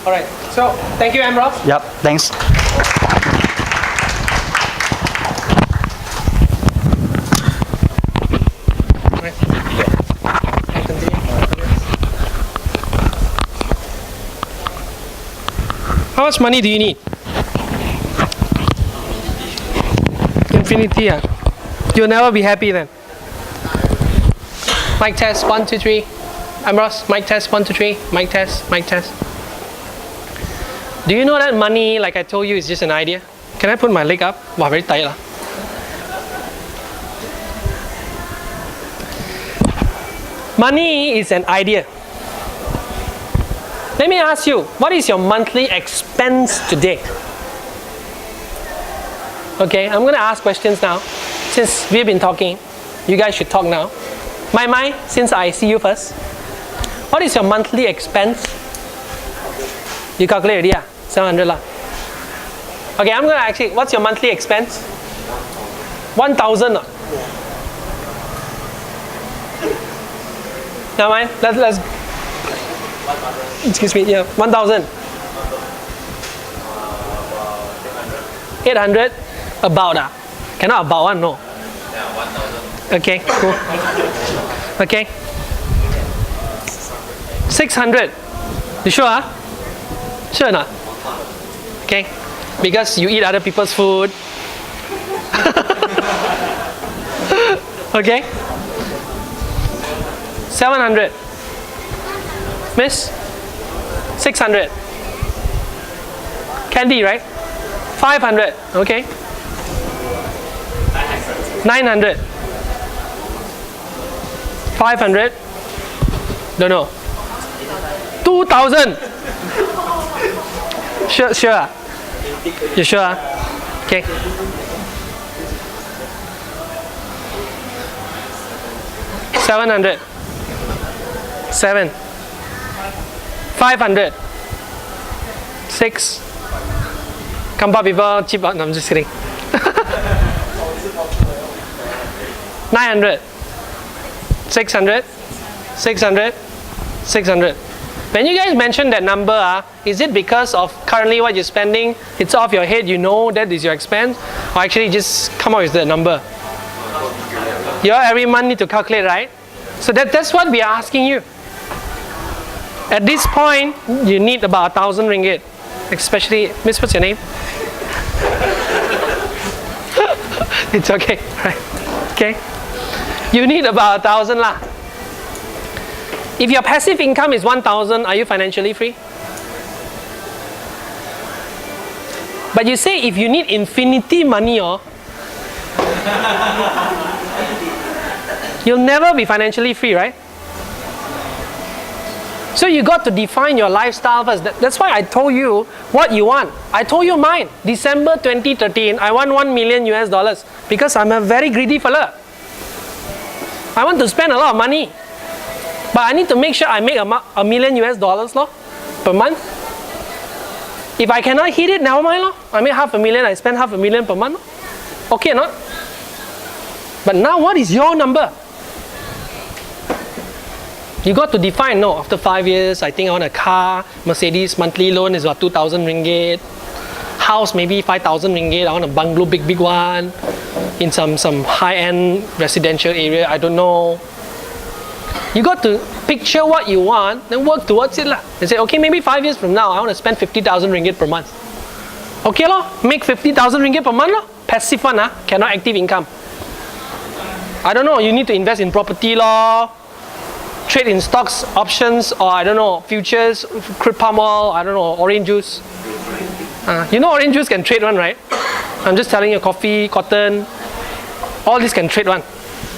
All right. So thank you, Ambrose. Yep, thanks. How much money do you need? Infinity, yeah. You'll never be happy then. Mic test, 1, 2, 3. Ambrose, mic test, 1, 2, 3. Mic test, mic test. Do you know that money, like I told you, is just an idea? Can I put my leg up? Wow, very tight. Money is an idea. Let me ask you, what is your monthly expense today? Okay, I'm going to ask questions now. Since we've been talking, you guys should talk now. Mai, since I see you first, what is your monthly expense? You calculate already, 700 lah. Okay, I'm going to actually, what's your monthly expense? 1,000. Now mind, let's excuse me, yeah, 1,000. 800? About cannot about one, no. Yeah, 1,000. Okay, cool. Okay. 600. You sure? Sure or not? Okay. Because you eat other people's food. Okay. 700. Miss? 600. Candy, right? 500. Okay. 900. 500. Don't know. 2,000. Sure. You sure? Okay. 700. 7. 500. 6. Kampa people cheap out. No, I'm just kidding. 900. 600. 600. 600. When you guys mention that number, is it because of currently what you're spending? It's off your head, you know that is your expense? Or actually just come up with the number? You every month need to calculate, right? So that's what we are asking you. At this point, you need about 1,000 ringgit. Especially, Miss, what's your name? It's okay, right? Okay. You need about 1,000 lah. If your passive income is 1,000, are you financially free? But you say if you need infinity money, you'll never be financially free, right? So you got to define your lifestyle first. That's why I told you what you want. I told you mine. December 2013, I want $1 million US because I'm a very greedy fella. I want to spend a lot of money. But I need to make sure I make $1 million US per month. If I cannot hit it, never mind. I make $500,000, I spend $500,000 per month. Okay or not? But now what is your number? You got to define, no, after 5 years, I think I want a car, Mercedes monthly loan is about 2,000 ringgit. House maybe 5,000 ringgit, I want a bungalow, big one, in some high-end residential area, I don't know. You got to picture what you want, then work towards it lah. And say, okay, maybe 5 years from now, I want to spend 50,000 ringgit per month. Okay lor, make 50,000 ringgit per month lor. Passive one, cannot active income. I don't know, you need to invest in property lor. Trade in stocks, options, or I don't know, futures, crude palm oil, I don't know, orange juice. You know orange juice can trade one, right? I'm just telling you, coffee, cotton, all this can trade one.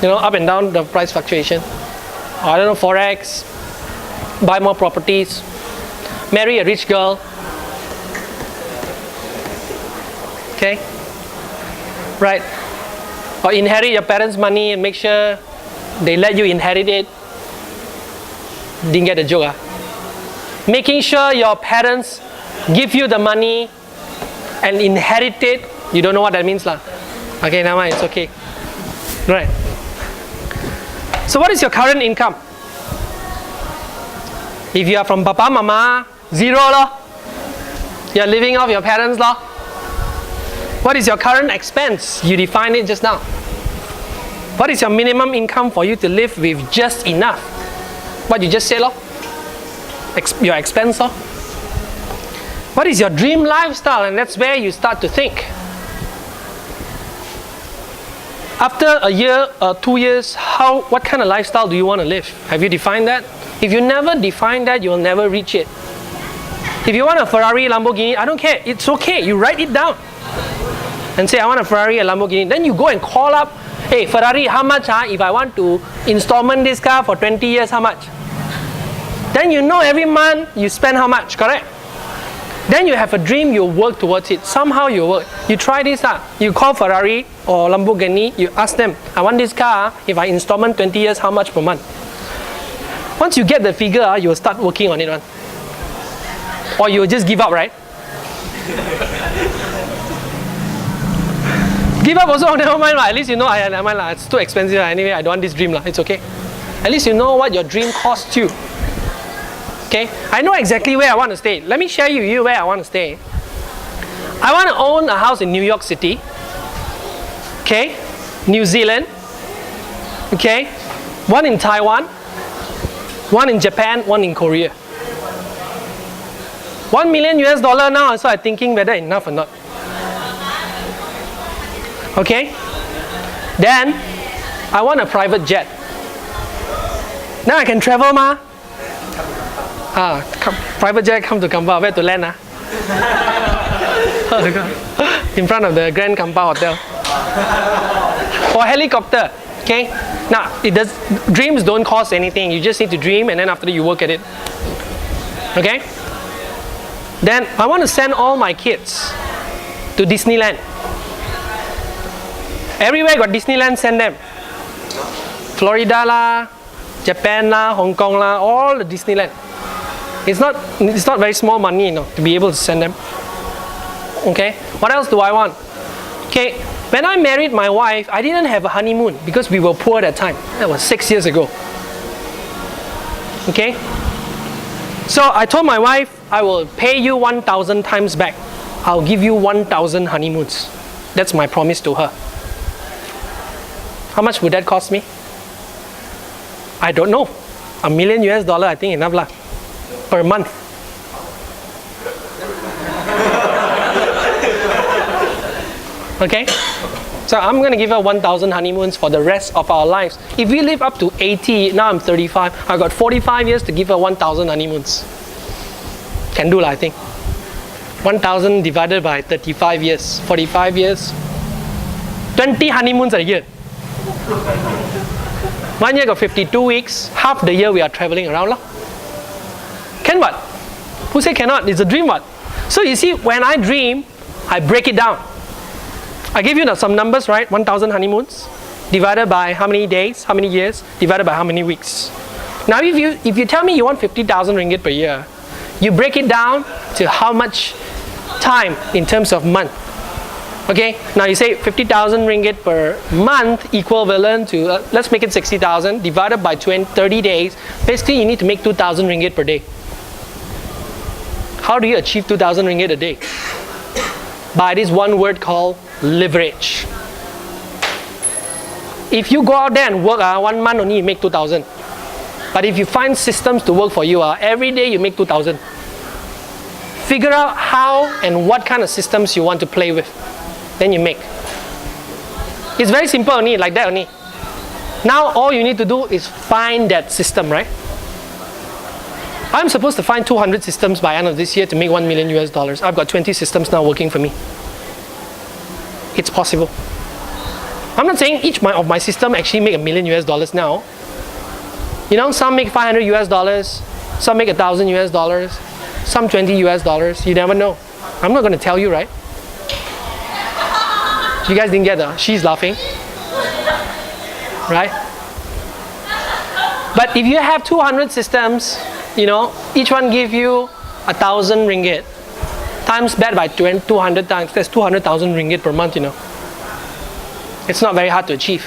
You know, up and down the price fluctuation. Or I don't know, forex, buy more properties, marry a rich girl. Okay? Right. Or inherit your parents' money and make sure they let you inherit it. Didn't get the joke, Making sure your parents give you the money and inherit it. You don't know what that means lah. Okay, never mind, it's okay. Right. So what is your current income? If you are from Papa, Mama, zero lor. You're living off your parents' law. What is your current expense? You defined it just now. What is your minimum income for you to live with just enough? What you just said, law? Your expense, law? What is your dream lifestyle? And that's where you start to think. After a year or 2 years, what kind of lifestyle do you want to live? Have you defined that? If you never define that, you will never reach it. If you want a Ferrari, Lamborghini, I don't care. It's okay. You write it down and say, I want a Ferrari, a Lamborghini. Then you go and call up, hey, Ferrari, how much? If I want to installment this car for 20 years, how much? Then you know every month you spend how much, correct? Then you have a dream, you work towards it. Somehow you work. You try this out. You call Ferrari or Lamborghini, you ask them, I want this car, if I installment 20 years, how much per month? Once you get the figure, you will start working on it. Or you will just give up, right? Give up also, never mind. At least you know, never mind, it's too expensive. Anyway, I don't want this dream. It's okay. At least you know what your dream costs you. Okay, I know exactly where I want to stay. Let me share with you where I want to stay. I want to own a house in New York City. Okay, New Zealand. Okay, one in Taiwan, one in Japan, one in Korea. $1 million US now, so I'm thinking whether enough or not. Okay, then I want a private jet. Now I can travel, ma. Private jet come to Kampao, where to land? In front of the Grand Kampao Hotel. Or helicopter. Okay? Now, dreams don't cost anything. You just need to dream and then after that you work at it. Okay? Then I want to send all my kids to Disneyland. Everywhere got Disneyland, send them. Florida lah, Japan lah, Hong Kong lah, all the Disneyland. It's not very small money, to be able to send them. Okay? What else do I want? Okay, when I married my wife, I didn't have a honeymoon because we were poor at that time. That was 6 years ago. Okay? So I told my wife, I will pay you 1,000 times back. I'll give you 1,000 honeymoons. That's my promise to her. How much would that cost me? I don't know. $1 million US, I think enough lah. Per month. Okay? So I'm going to give her 1,000 honeymoons for the rest of our lives. If we live up to 80, now I'm 35, I've got 45 years to give her 1,000 honeymoons. Can do lah, I think. 1,000 divided by 35 years, 45 years. 20 honeymoons a year. 1 year got 52 weeks. Half the year we are traveling around lah. Can what? Who say cannot? It's a dream what? So you see, when I dream, I break it down. I give you some numbers, right? 1,000 honeymoons divided by how many days, how many years, divided by how many weeks. Now if you tell me you want 50,000 ringgit per year, you break it down to how much time in terms of month. Okay, now you say 50,000 ringgit per month equivalent to, let's make it 60,000 divided by 30 days. Basically, you need to make 2,000 ringgit per day. How do you achieve 2,000 ringgit a day? By this one word called leverage. If you go out there and work, 1 month only you make 2,000. But if you find systems to work for you, every day you make 2,000. Figure out how and what kind of systems you want to play with. Then you make. It's very simple only, like that only. Now all you need to do is find that system, right? I'm supposed to find 200 systems by end of this year to make $1 million US. I've got 20 systems now working for me. It's possible. I'm not saying each of my system actually make $1 million US now. You know, some make 500 US, some make 1,000 US, some 20 US. You never know. I'm not going to tell you, right? You guys didn't get that? She's laughing. Right? But if you have 200 systems, you know, each one give you 1,000 ringgit. Times that by 200 times, that's 200,000 ringgit per month, you know. It's not very hard to achieve.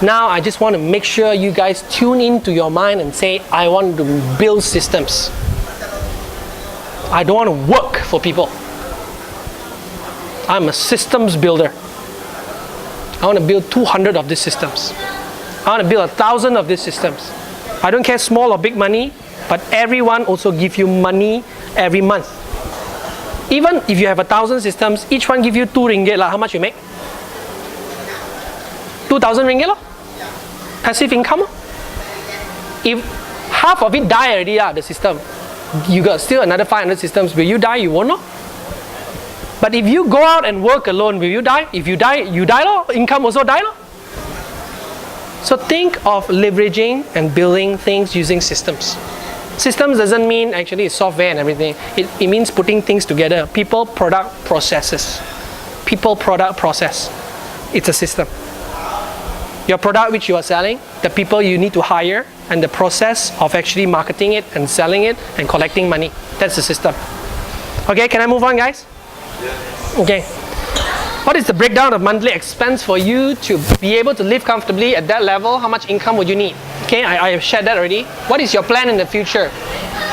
Now I just want to make sure you guys tune into your mind and say, I want to build systems. I don't want to work for people. I'm a systems builder. I want to build 200 of these systems. I want to build 1,000 of these systems. I don't care small or big money, but everyone also give you money every month. Even if you have 1,000 systems, each one give you 2 ringgit lah. How much you make? 2,000 ringgit lah. Passive income lah. If half of it die already the system, you got still another 500 systems. Will you die? You won't know. But if you go out and work alone, will you die? If you die, you die lor. Income also die lor. So think of leveraging and building things using systems. Systems doesn't mean actually software and everything. It means putting things together. People, product, processes. People, product, process. It's a system. Your product which you are selling, the people you need to hire, and the process of actually marketing it and selling it and collecting money. That's the system. Okay, can I move on, guys? Okay. What is the breakdown of monthly expense for you to be able to live comfortably at that level? How much income would you need? Okay, I have shared that already. What is your plan in the future?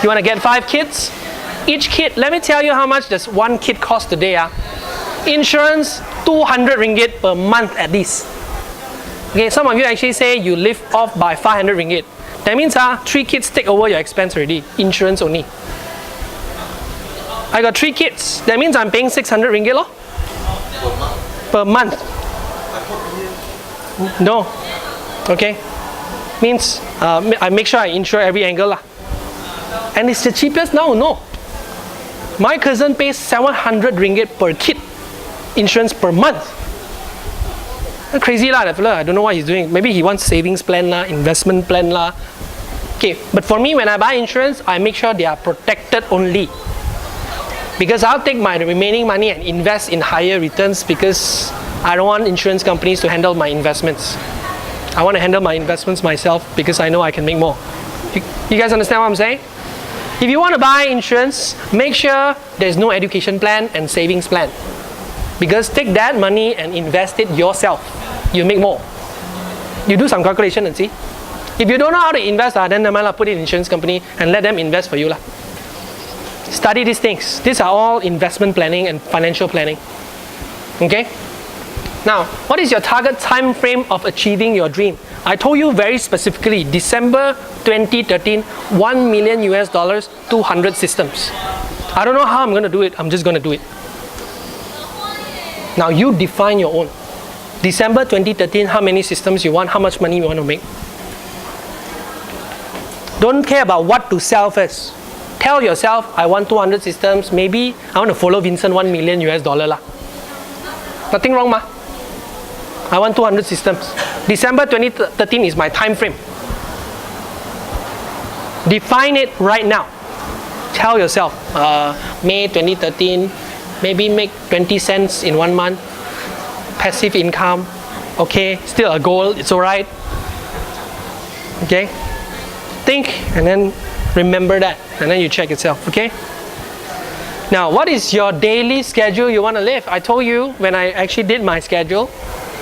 You want to get 5 kids? Each kid, let me tell you how much does one kid cost today. Insurance, 200 ringgit per month at least. Okay, some of you actually say you live off by 500 ringgit. That means 3 kids take over your expense already. Insurance only. I got 3 kids. That means I'm paying 600 ringgit lor. Per month. No. Okay. Means I make sure I insure every angle lah. And it's the cheapest now. No. My cousin pays 700 ringgit per kid insurance per month. Crazy lah, that fella. I don't know what he's doing. Maybe he wants savings plan lah, investment plan lah. Okay, but for me, when I buy insurance, I make sure they are protected only. Because I'll take my remaining money and invest in higher returns because I don't want insurance companies to handle my investments. I want to handle my investments myself because I know I can make more. You guys understand what I'm saying? If you want to buy insurance, make sure there's no education plan and savings plan. Because take that money and invest it yourself. You make more. You do some calculation and see. If you don't know how to invest, then never mind, put it in insurance company and let them invest for you lah. Study these things. These are all investment planning and financial planning. Okay? Now, what is your target time frame of achieving your dream? I told you very specifically, December 2013, $1 million US, 200 systems. I don't know how I'm going to do it. I'm just going to do it. Now you define your own. December 2013, how many systems you want, how much money you want to make. Don't care about what to sell first. Tell yourself, I want 200 systems, maybe I want to follow Vincent $1 million US lah. Nothing wrong ma. I want 200 systems. December 2013 is my time frame. Define it right now. Tell yourself, May 2013, maybe make 20 cents in 1 month. Passive income. Okay, still a goal, it's alright. Okay? Think and then remember that. And then you check yourself, okay? Now, what is your daily schedule you want to live? I told you when I actually did my schedule,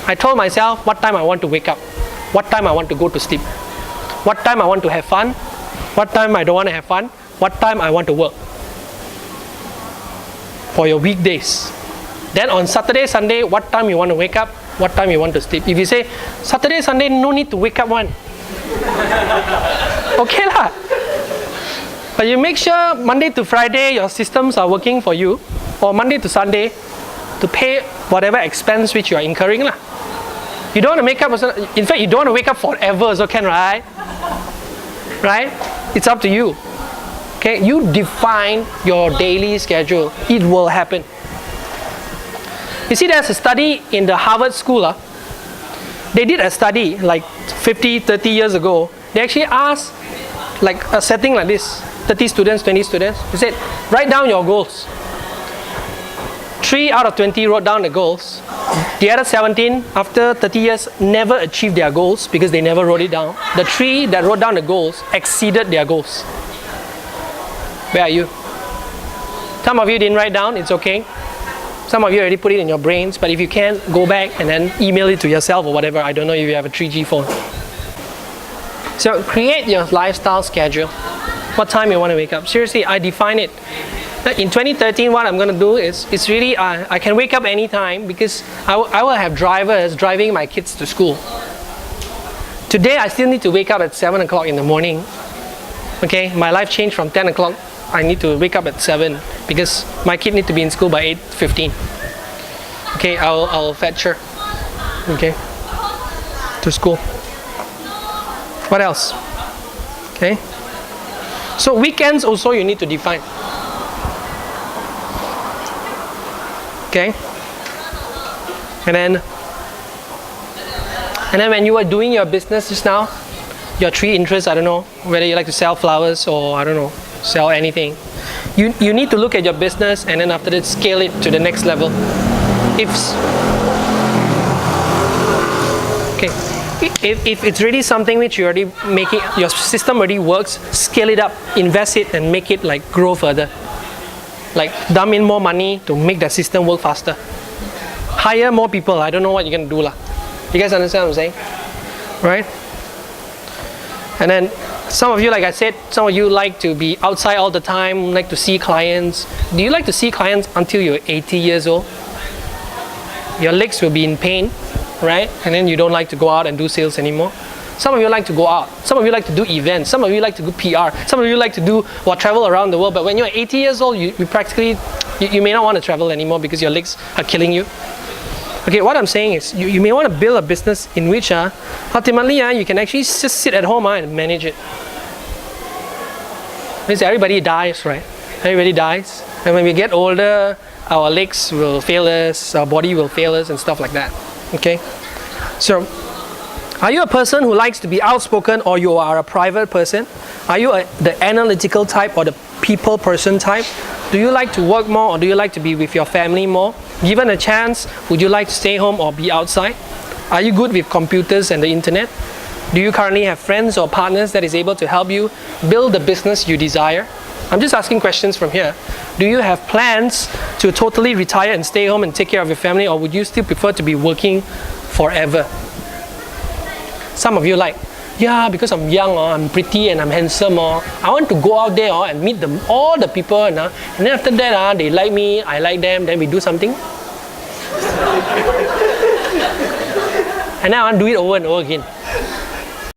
I told myself what time I want to wake up, what time I want to go to sleep, what time I want to have fun, what time I don't want to have fun, what time I want to work. For your weekdays. Then on Saturday, Sunday, what time you want to wake up, what time you want to sleep. If you say, Saturday, Sunday, no need to wake up one. Okay lah. But you make sure Monday to Friday your systems are working for you, or Monday to Sunday to pay whatever expense which you are incurring lah. You don't want to make up, in fact you don't want to wake up forever, so can, right? Right? It's up to you. Okay, you define your daily schedule. It will happen. You see, there's a study in the Harvard School. They did a study like 50, 30 years ago. They actually asked like a setting like this, 30 students, 20 students. They said, write down your goals. 3 out of 20 wrote down the goals. The other 17, after 30 years, never achieved their goals because they never wrote it down. The 3 that wrote down the goals exceeded their goals. Where are you? Some of you didn't write down, it's okay. Some of you already put it in your brains, but if you can't, go back and then email it to yourself or whatever. I don't know if you have a 3G phone. So create your lifestyle schedule. What time you want to wake up. Seriously, I define it. In 2013, what I'm going to do is it's really I can wake up anytime because I will have drivers driving my kids to school. Today, I still need to wake up at 7 o'clock in the morning. Okay, my life changed from 10 o'clock. I need to wake up at 7 because my kid need to be in school by 8:15. Okay, I'll fetch her. Okay, to school. What else? Okay. So weekends also you need to define. Okay. And then when you are doing your business just now, your three interests, I don't know, whether you like to sell flowers or I don't know, sell anything. You need to look at your business and then after that scale it to the next level. If it's really something which you already making, your system already works, scale it up, invest it and make it like grow further. Like dump in more money to make that system work faster. Hire more people. I don't know what you're gonna do lah. You guys understand what I'm saying? Right? And then some of you, like I said, some of you like to be outside all the time, like to see clients. Do you like to see clients until you're 80 years old? Your legs will be in pain, right? And then you don't like to go out and do sales anymore. Some of you like to go out. Some of you like to do events. Some of you like to do PR. Some of you like to do travel around the world. But when you're 80 years old, you practically, you may not want to travel anymore because your legs are killing you. Okay, what I'm saying is you may want to build a business in which ultimately you can actually just sit at home and manage it. Because everybody dies, right? Everybody dies. And when we get older, our legs will fail us, our body will fail us and stuff like that. Okay? So, are you a person who likes to be outspoken or you are a private person? Are you the analytical type or the people person type? Do you like to work more or do you like to be with your family more? Given a chance, would you like to stay home or be outside? Are you good with computers and the internet? Do you currently have friends or partners that is able to help you build the business you desire? I'm just asking questions from here. Do you have plans to totally retire and stay home and take care of your family, or would you still prefer to be working forever? Some of you like, yeah, because I'm young, I'm pretty and I'm handsome, I want to go out there and meet all the people, and then after that they like me, I like them, then we do something. And then I want to do it over and over again.